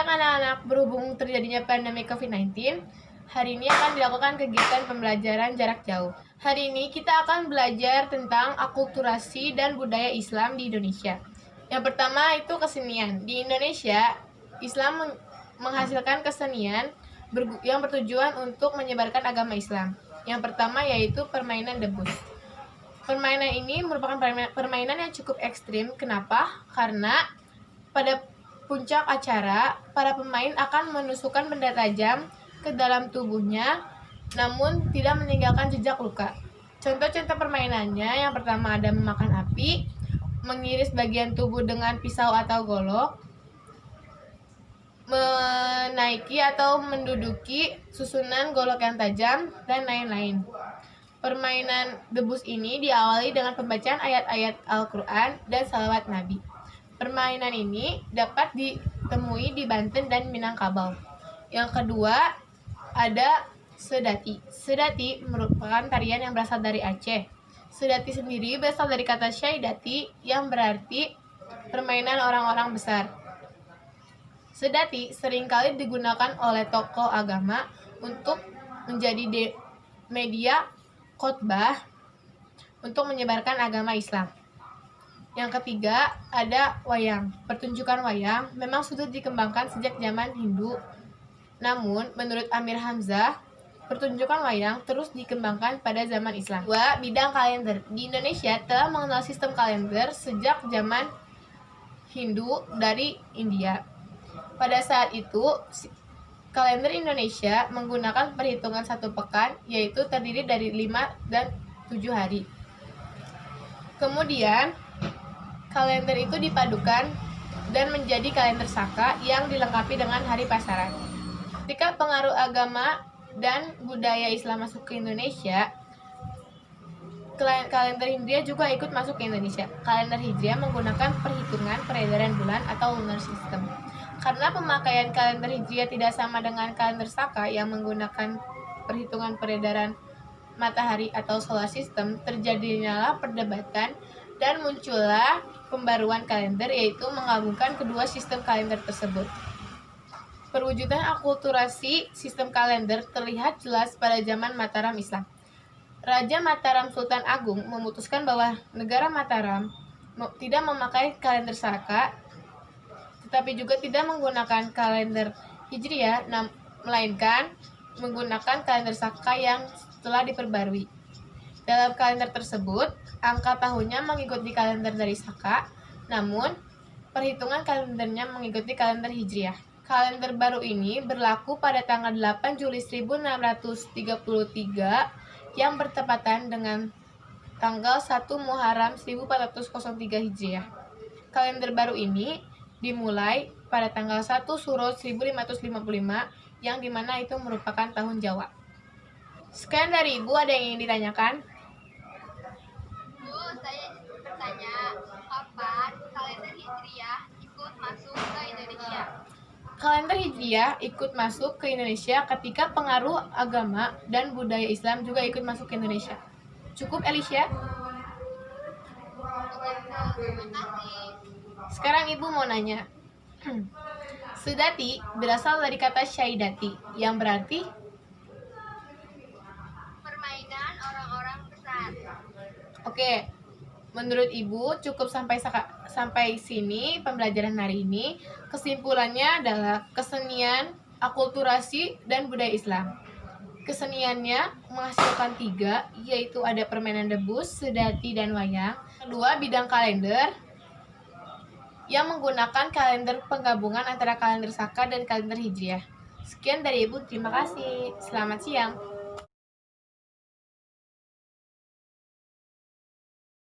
Siang anak-anak, berhubung terjadinya pandemi COVID-19, hari ini akan dilakukan kegiatan pembelajaran jarak jauh. Hari ini kita akan belajar tentang akulturasi dan budaya Islam di Indonesia. Yang pertama itu kesenian. Di Indonesia, Islam menghasilkan kesenian yang bertujuan untuk menyebarkan agama Islam. Yang pertama yaitu permainan debus. Permainan ini merupakan permainan yang cukup ekstrim. Kenapa? Karena pada puncak acara, para pemain akan menusukkan benda tajam ke dalam tubuhnya, namun tidak meninggalkan jejak luka. Contoh-contoh permainannya, yang pertama ada memakan api, mengiris bagian tubuh dengan pisau atau golok, menaiki atau menduduki susunan golok yang tajam, dan lain-lain. Permainan debus ini diawali dengan pembacaan ayat-ayat Al-Quran dan salawat Nabi. Permainan ini dapat ditemui di Banten dan Minangkabau. Yang kedua, ada sedati. Sedati merupakan tarian yang berasal dari Aceh. Sedati sendiri berasal dari kata syaidati yang berarti permainan orang-orang besar. Sedati seringkali digunakan oleh tokoh agama untuk menjadi media khotbah untuk menyebarkan agama Islam. Yang ketiga, ada wayang. Pertunjukan wayang memang sudah dikembangkan sejak zaman Hindu. Namun, menurut Amir Hamzah, pertunjukan wayang terus dikembangkan pada zaman Islam. Dua, bidang kalender. Di Indonesia telah mengenal sistem kalender sejak zaman Hindu dari India. Pada saat itu, kalender Indonesia menggunakan perhitungan satu pekan, yaitu terdiri dari 5 dan 7 hari. Kemudian, kalender itu dipadukan dan menjadi kalender Saka yang dilengkapi dengan hari pasaran. Ketika pengaruh agama dan budaya Islam masuk ke Indonesia, kalender Hijriah juga ikut masuk ke Indonesia. Kalender Hijriah menggunakan perhitungan peredaran bulan atau lunar system. Karena pemakaian kalender Hijriah tidak sama dengan kalender Saka yang menggunakan perhitungan peredaran matahari atau solar system, terjadinya perdebatan dan muncullah pembaruan kalender, yaitu menggabungkan kedua sistem kalender tersebut. Perwujudan akulturasi sistem kalender terlihat jelas pada zaman Mataram Islam. Raja Mataram Sultan Agung memutuskan bahwa negara Mataram tidak memakai kalender Saka, tetapi juga tidak menggunakan kalender Hijriah, melainkan menggunakan kalender Saka yang telah diperbarui. Dalam kalender tersebut, angka tahunnya mengikuti kalender dari Saka, namun perhitungan kalendernya mengikuti kalender Hijriah. Kalender baru ini berlaku pada tanggal 8 Juli 1633 yang bertepatan dengan tanggal 1 Muharram 1403 Hijriah. Kalender baru ini dimulai pada tanggal 1 Suro 1555 yang dimana itu merupakan tahun Jawa. Sekian dari Ibu, ada yang ingin ditanyakan? Bu, saya bertanya, kapan kalender Hijriah ikut masuk ke Indonesia? Kalender Hijriah ikut masuk ke Indonesia ketika pengaruh agama dan budaya Islam juga ikut masuk ke Indonesia. Cukup, Alicia? Terima kasih. Sekarang Ibu mau nanya. Sedati berasal dari kata syaidati yang berarti Permainan orang-orang besar. Oke, menurut Ibu cukup sampai sini pembelajaran hari ini. Kesimpulannya adalah kesenian, akulturasi, dan budaya Islam. Keseniannya menghasilkan 3, yaitu ada permainan debus, sedati, dan wayang. Kedua, bidang kalender yang menggunakan kalender penggabungan antara kalender Saka dan kalender Hijriah. Sekian dari Ibu, terima kasih. Selamat siang.